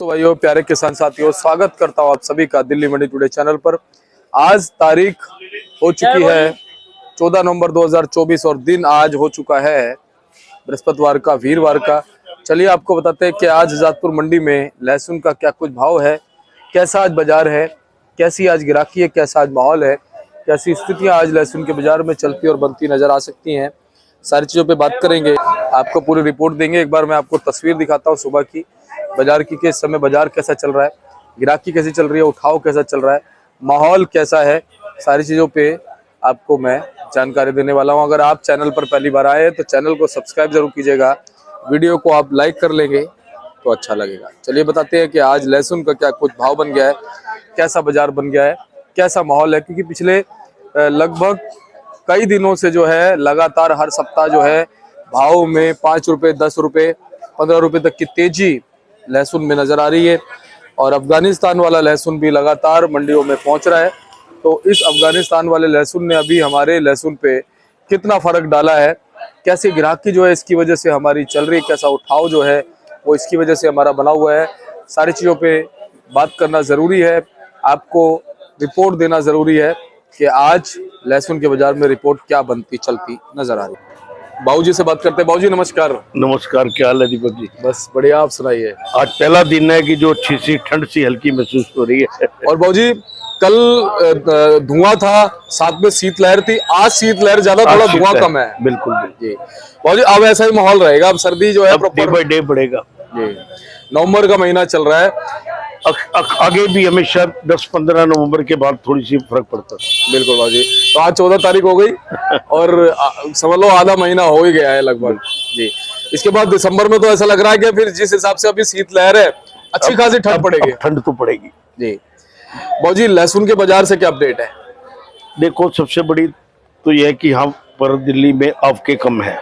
तो भाइयों, प्यारे किसान साथियों, स्वागत करता हूं आप सभी का दिल्ली मंडी टुडे चैनल पर। आज तारीख हो चुकी है 14 नवंबर 2024 और दिन आज हो चुका है बृहस्पतिवार का, वीरवार का। चलिए आपको बताते हैं कि आज आजादपुर मंडी में लहसुन का क्या कुछ भाव है, कैसा आज बाजार है, कैसी आज गिराकी है, कैसा आज माहौल है, कैसी स्थितियां आज लहसुन के बाजार में चलती और बनती नजर आ सकती हैं। सारी चीज़ों पे बात करेंगे, आपको पूरी रिपोर्ट देंगे। एक बार मैं आपको तस्वीर दिखाता हूँ सुबह की बाजार की, इस समय बाजार कैसा चल रहा है, गिराकी कैसी चल रही है, उठाव कैसा चल रहा है, माहौल कैसा है, सारी चीज़ों पे आपको मैं जानकारी देने वाला हूँ। अगर आप चैनल पर पहली बार आए हैं तो चैनल को सब्सक्राइब जरूर कीजिएगा, वीडियो को आप लाइक कर लेंगे तो अच्छा लगेगा। चलिए बताते हैं कि आज लहसुन का क्या कुछ भाव बन गया है, कैसा बाजार बन गया है, कैसा माहौल है। क्योंकि पिछले लगभग कई दिनों से जो है लगातार हर सप्ताह जो है भाव में 5 रुपए, 10 रुपए, 15 रुपए तक की तेजी लहसुन में नजर आ रही है। और अफगानिस्तान वाला लहसुन भी लगातार मंडियों में पहुंच रहा है। तो इस अफगानिस्तान वाले लहसुन ने अभी हमारे लहसुन पे कितना फर्क डाला है, कैसी ग्राहकी जो है इसकी वजह से हमारी चल रही है, कैसा उठाव जो है वो इसकी वजह से हमारा बना हुआ है, सारी चीज़ों पे बात करना ज़रूरी है। आपको रिपोर्ट देना ज़रूरी है कि आज लहसुन के बाजार में रिपोर्ट क्या बनती चलती नजर आ रही है। बाबूजी से बात करते हैं। बाबूजी नमस्कार। नमस्कार, क्या हाल है दीपक जी? बस बढ़िया, आप सुनाइए। आज पहला दिन है कि जो अच्छी सी ठंड सी हल्की महसूस हो रही है। और बाबूजी कल धुआं था, साथ में शीतलहर थी, आज शीतलहर ज्यादा, थोड़ा धुआं कम है। बिल्कुल जी बाबूजी, अब ऐसा ही माहौल रहेगा, अब सर्दी जो है डे बाय डे बढ़ेगा। जी नवंबर का महीना चल रहा है, आगे भी हमेशा 10-15 नवंबर के बाद थोड़ी सी फर्क पड़ता है। बिल्कुल बाबूजी। तो आज 14 तारीख हो गई और समझ लो आधा महीना हो ही गया है लगभग। जी इसके बाद दिसंबर में तो ऐसा लग रहा है कि फिर जिस हिसाब से अभी शीतलहर है, अच्छी खासी ठंड पड़ेगी। ठंड तो पड़ेगी जी। बाबूजी लहसुन के बाजार से क्या अपडेट है? देखो, सबसे बड़ी तो यह है कि यहाँ पर दिल्ली में आवके कम है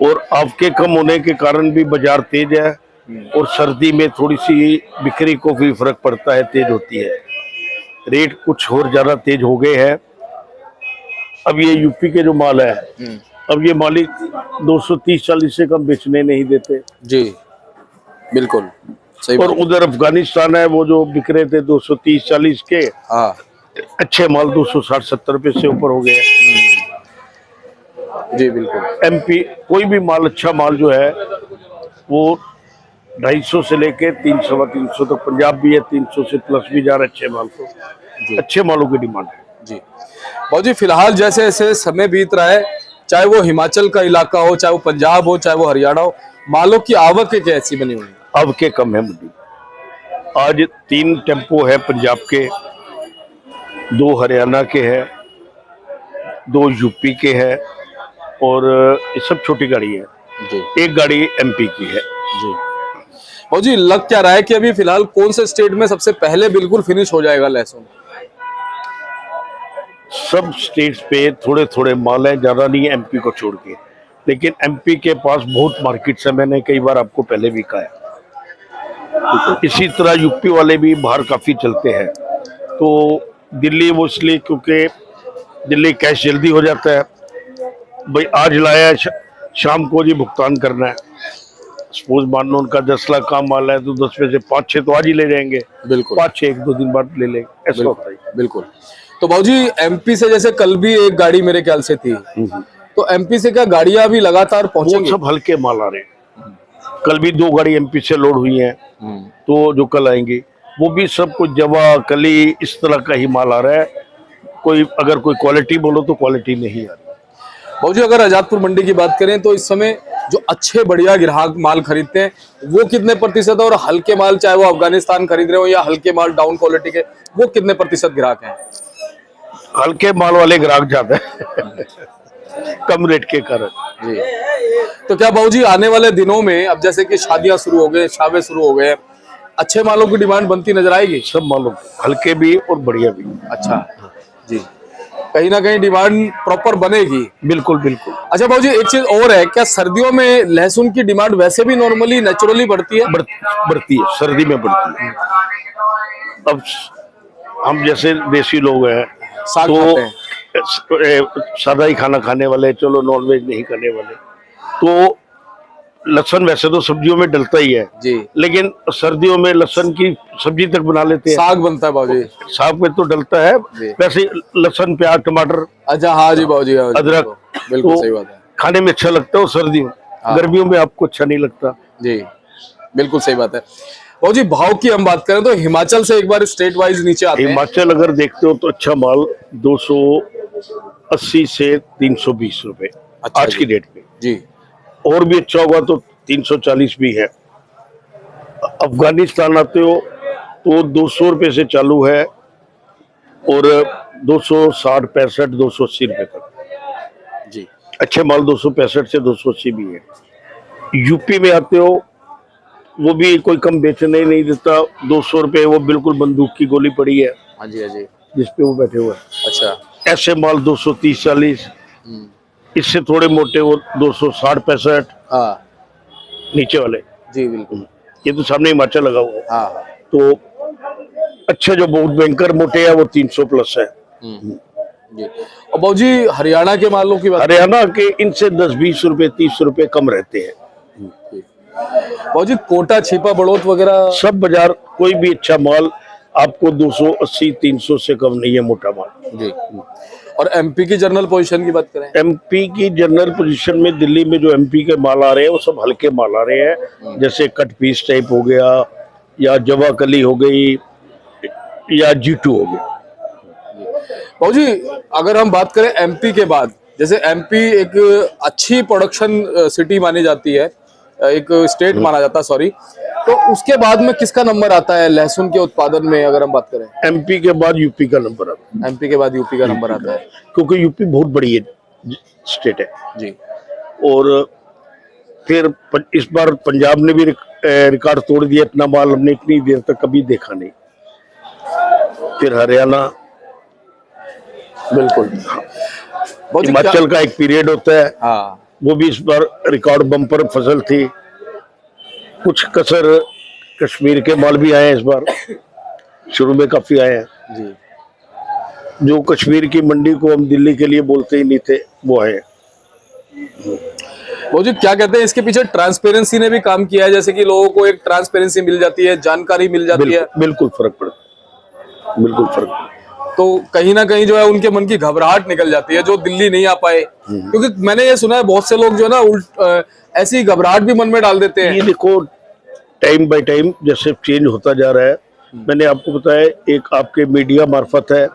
और आवके कम होने के कारण भी बाजार तेज है। और सर्दी में थोड़ी सी बिक्री को भी फर्क पड़ता है, तेज होती है, रेट कुछ और ज्यादा तेज हो गए हैं। अब ये यूपी के जो माल है, अब ये मालिक 230-40 से कम बेचने नहीं देते। जी बिल्कुल सही। और उधर अफगानिस्तान है, वो जो बिक रहे थे 230-40 के, हाँ अच्छे माल 260-70 रुपए से ऊपर हो गए। जी बिल्कुल। एमपी कोई भी माल, अच्छा माल जो है वो 250 से लेके 300-350 तक, पंजाब भी है 300 से प्लस भी जा रहा है अच्छे माल को। अच्छे मालों की डिमांड है जी। बाबूजी फिलहाल जैसे जैसे समय बीत रहा है, चाहे वो हिमाचल का इलाका हो, चाहे वो पंजाब हो, चाहे वो हरियाणा हो, मालों की आवक कैसी बनी हुई है? अब के कम है मंडी। आज 3 टेम्पो है पंजाब के, 2 हरियाणा के हैं, 2 यूपी के हैं और ये सब छोटी गाड़ी है जी। 1 गाड़ी एमपी की है जी। बाबूजी लग क्या रहा है कि अभी फिलहाल कौन से स्टेट में सबसे पहले बिल्कुल फिनिश हो जाएगा लहसुन? सब स्टेट्स पे थोड़े थोड़े माल है, ज्यादा नहीं है एमपी को छोड़ के। लेकिन एमपी के पास बहुत मार्केट है, मैंने कई बार आपको पहले भी कहा है। इसी तरह यूपी वाले भी बाहर काफी चलते हैं। तो दिल्ली वो इसलिए क्योंकि दिल्ली कैश जल्दी हो जाता है, भाई आज लाया शाम को जी भुगतान करना है। सपोज मान लो उनका 10 लाख का माल है तो 10 में से 5-6 तो आज ही ले जाएंगे, बिल्कुल 5-6 1-2 दिन बाद ले लेंगे, ऐसा होता है। बिल्कुल। तो बाबूजी एमपी से जैसे कल भी एक गाड़ी मेरे ख्याल से थी, तो एमपी से क्या गाड़ियां भी लगातार पहुंचेंगी? सब हल्के माल आ रहे हैं। कल भी 2 गाड़ी एमपी से लोड हुई हैं, तो जो कल आएंगी वो भी सब कुछ जवा, कली, इस तरह का ही माल आ रहा है। अगर कोई क्वालिटी बोलो तो क्वालिटी नहीं आ रही। बाबूजी अगर आजादपुर मंडी की बात करें तो इस समय जो अच्छे बढ़िया ग्राहक माल खरीदते हैं वो कितने प्रतिशत है, और हल्के माल चाहे वो अफगानिस्तान खरीद रहे हो या हल्के माल डाउन क्वालिटी के, वो कितने प्रतिशत ग्राहक हैं? हल्के माल वाले ग्राहक ज्यादा है कम रेट के कारण। जी। तो क्या बाबूजी आने वाले दिनों में अब जैसे कि शादियां शुरू हो गए, शावे शुरू हो गए, अच्छे मालों की डिमांड बनती नजर आएगी? सब मालों, हल्के भी और बढ़िया भी। अच्छा जी, कहीं ना कहीं डिमांड प्रॉपर बनेगी। बिल्कुल बिल्कुल। अच्छा बाबूजी एक चीज और है, क्या सर्दियों में लहसुन की डिमांड वैसे भी नॉर्मली नेचुरली बढ़ती है? बढ़ती है, सर्दी में बढ़ती है। अब हम जैसे देसी लोग हैं तो सादा ही खाना खाने वाले, चलो नॉनवेज नहीं करने वाले, तो लहसुन वैसे तो सब्जियों में डलता ही है, जी। लेकिन सर्दियों में लहसुन की सब्जी तक बना लेते हैं। साग बनता है बाबूजी। साग में तो डलता है, जी। वैसे लहसुन, प्याज, टमाटर, अच्छा, हाँ जी बाबूजी, हाँ जी, अदरक, बिल्कुल तो सही बात है। खाने में अच्छा लगता है वो सर्दियों में। हाँ। गर्मियों में आपको अच्छा नहीं लगता। जी, बिल्कुल सही बात है। बाबूजी भाव की हम बात करें तो हिमाचल से एक बार स्टेट वाइज नीचे आते हैं। हिमाचल अगर देखते हो तो अच्छा माल 280 से 320 रुपए अच्छा आज जी। की डेट में। जी। और भी अच्छा होगा तो 340 भी है। अफगानिस्तान आते हो तो 200 रुपए से चालू है और 260, 65, 280 रुपए तक। जी। अच्छे माल 265 से 280 भी है। यूपी में आते हो वो भी कोई कम बेचने नहीं देता। 200 रुपए वो बिल्कुल बंदूक की गोली पड़ी है हाँ जी, हाँ जी। जिसपे वो बैठे हुए हैं। अच्छा। ऐसे माल 230, 40, हम्म। इससे थोड़े मोटे वो 260, 65 हाँ नीचे वाले। जी, बिल्कुल। ये तो सामने हिमाचल लगा हुआ है। हाँ। तो अच्छे जो बहुत भयंकर मोटे है वो 300 प्लस है। जी। और बाबूजी हरियाणा के मालों की बात हरियाणा के इनसे 10-20 रुपए, 30 रुपए कम रहते हैं। बाबूजी, कोटा, छिपा, बड़ौत वगैरह सब बाजार कोई भी अच्छा माल आपको 280, 300 से कम नहीं है मोटा माल। जी। और एमपी की जनरल पोजीशन की बात करें। एमपी की जनरल पोजीशन में दिल्ली में जो एमपी के माल आ रहे हैं वो सब हल्के माल आ रहे हैं, जैसे कट पीस टाइप हो गया या जवाकली हो गई या G2 हो गया। बाबूजी अगर हम बात करें एमपी के बाद, जैसे एमपी एक अच्छी प्रोडक्शन सिटी मानी जाती है, एक स्टेट माना जाता है, सॉरी, तो उसके बाद में किसका नंबर आता है लहसुन के उत्पादन में अगर हम बात करें। एमपी के बाद यूपी का नंबर आता है। एमपी के बाद यूपी का नंबर आता है, क्योंकि यूपी बहुत बड़ी है स्टेट है। जी। और फिर इस बार पंजाब ने भी रिकॉर्ड तोड़ दिया। इतना माल हमने इतनी देर तक कभी देखा नहीं। फिर हरियाणा, बिल्कुल। हिमाचल का एक पीरियड होता है, हाँ वो भी इस बार रिकॉर्ड बम्पर फसल थी। कुछ कसर कश्मीर के माल भी आए हैं इस बार, शुरू में काफी आए हैं जी। जो कश्मीर की मंडी को हम दिल्ली के लिए बोलते ही नहीं थे, वो आए। बाबूजी क्या कहते हैं इसके पीछे ट्रांसपेरेंसी ने भी काम किया है, जैसे कि लोगों को एक ट्रांसपेरेंसी मिल जाती है, जानकारी मिल जाती है। बिल्कुल फर्क पड़ता, बिल्कुल फर्क पड़ता। तो कहीं ना कहीं जो है उनके मन की घबराहट निकल जाती है जो दिल्ली नहीं आ पाए, क्योंकि मैंने ये सुना है बहुत से लोग जो है ना ऐसी घबराहट भी मन में डाल देते हैं। ये देखो टाइम बाय टाइम जैसे चेंज होता जा रहा है, मैंने आपको बताया एक आपके मीडिया मार्फत है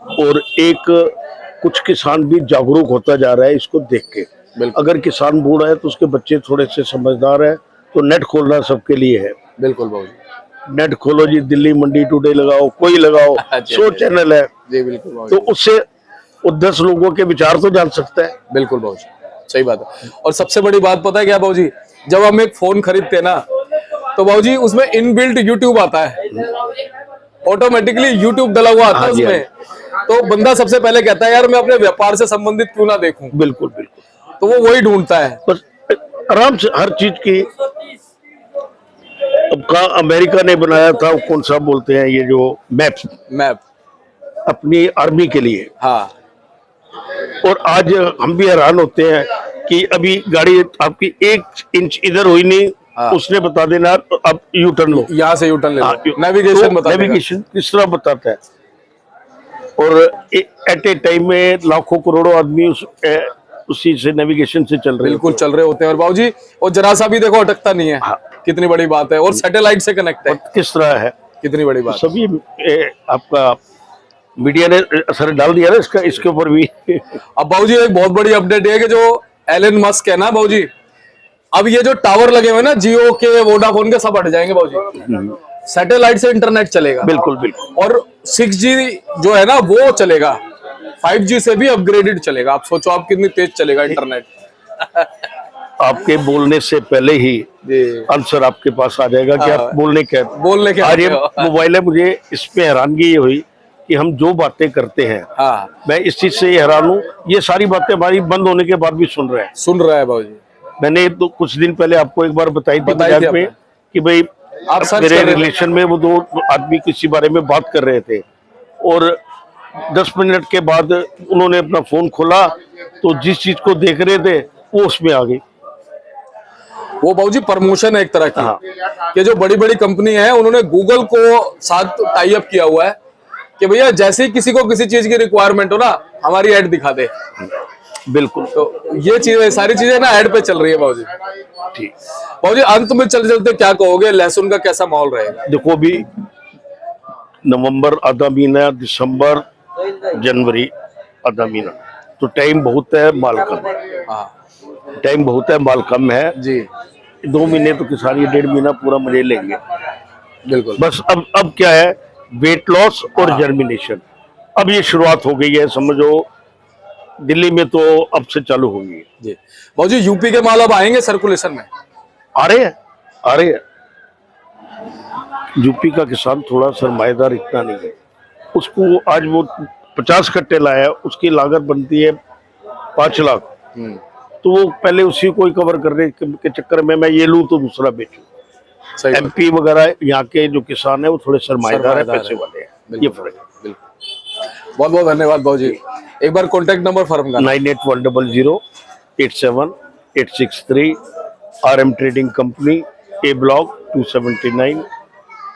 और एक कुछ किसान भी जागरूक होता जा रहा है इसको देख के। अगर किसान बूढ़ा है तो उसके बच्चे थोड़े से समझदार है, तो नेट खोलना सबके लिए है। बिल्कुल बाबूजी, नेट खोलो जी, दिल्ली मंडी टुडे लगाओ, कोई लगाओ, 100 चैनल है जी। बिल्कुल तो उससे वो 10 लोगों के विचार तो जान सकता है। बिल्कुल बाबूजी, सही बात है। और सबसे बड़ी बात पता है क्या बाबूजी, जब हम एक फोन खरीदते हैं ना तो बाबूजी उसमें इनबिल्ट यूट्यूब आता है, ऑटोमेटिकली यूट्यूब डला हुआ आता है उसमें। तो बंदा सबसे पहले कहता है यार मैं अपने व्यापार से संबंधित क्यों ना देखूं। बिल्कुल बिल्कुल, तो वो वही ढूंढता है बस आराम से हर चीज की। अब का अमेरिका ने बनाया था, कौन सा बोलते हैं ये जो मैप अपनी आर्मी के लिए। हाँ। और आज हम भी हैरान होते हैं कि अभी गाड़ी आपकी 1 इंच इधर हुई नहीं, हाँ। उसने बता देना अब यू टर्न लो, यहाँ से यू टर्न ले लो, हाँ, नेविगेशन तो बता देगा। नेविगेशन किस तरह बताता है। और एट ए टाइम में लाखों करोड़ों आदमी उसी से नेविगेशन से चल रहे बिल्कुल चल रहे होते हैं। और बाबूजी वो जरा सा भी देखो अटकता नहीं है, हाँ। कितनी बड़ी बात है। और सैटेलाइट से कनेक्ट है, किस तरह है, कितनी बड़ी बात। सभी आपका मीडिया ने असर डाल दिया ना इसके ऊपर भी। अब बाबूजी एक बहुत बड़ी अपडेट है कि जो एलन मस्क है ना बाबूजी, अब ये जो टावर लगे हुए ना जियो के, वोडाफोन के, सब हट जाएंगे बाबूजी, सैटेलाइट से इंटरनेट चलेगा। बिल्कुल बिल्कुल। और 6G जो है ना वो चलेगा, 5G से भी अपग्रेडेड चलेगा। आप सोचो आप कितनी तेज चलेगा इंटरनेट। आपके बोलने से पहले ही आंसर आपके पास आ जाएगा कि आप बोलने के आज ये मोबाइल है। मुझे इसमें हैरानगी ये हुई कि हम जो बातें करते हैं, हाँ, मैं इस चीज से हैरान हूँ, ये सारी बातें हमारी बंद होने के बाद भी सुन रहे हैं बाबूजी। मैंने तो कुछ दिन पहले आपको एक बार बताई थी मजाक में कि भाई आप मेरे रिलेशन में वो 2 आदमी किसी बारे में बात कर रहे थे और 10 मिनट के बाद उन्होंने अपना फोन खोला तो जिस चीज को देख रहे थे वो उसमें आ गई। वो बाबूजी प्रमोशन है एक तरह की हाँ। कि जो बड़ी बड़ी कंपनी है उन्होंने गूगल को साथ टाई अप किया हुआ है कि भैया जैसे ही किसी को किसी चीज की रिक्वायरमेंट हो ना हमारी ऐड दिखा दे। बिल्कुल। तो ये चीजें सारी चीजें ना ऐड पे चल रही है बाबूजी। ठीक। बाबूजी अंत में चलते चलते क्या कहोगे, लहसुन का कैसा माहौल रहेगा? देखो अभी नवंबर आधा महीना, दिसंबर, जनवरी आधा महीना, तो टाइम बहुत है, माल कम है। हाँ टाइम बहुत है, माल कम है। जी 2 महीने तो किसान ये 1.5 महीना पूरा मजे लेंगे। बिल्कुल। बस अब क्या है, वेट लॉस और जर्मिनेशन, अब ये शुरुआत हो गई है, समझो दिल्ली में तो अब से चालू होगी। जी बाबूजी यूपी के माल अब आएंगे सर्कुलेशन में? आ रहे हैं, आ रहे हैं। यूपी का किसान थोड़ा सरमाएदार इतना नहीं है, उसको आज वो 50 कट्टे लाया, उसकी लागत बनती है 5 लाख, तो वो पहले उसी को ही कवर करने के चक्कर में मैं ये लूं तो दूसरा बेचूं। सही बात। एमपी वगैरह यहाँ के जो किसान है वो थोड़े सरमाएदार है, पैसे वाले हैं, ये बिल्कुल, फर्क है। बिल्कुल। बहुत बहुत धन्यवाद बाबूजी। एक बार कॉन्टेक्ट नंबर फर्म का। 9810 87 RM ट्रेडिंग कंपनी, ए ब्लॉक 279,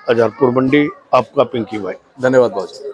अजारपुर मंडी। आपका पिंकी भाई। धन्यवाद बाबूजी।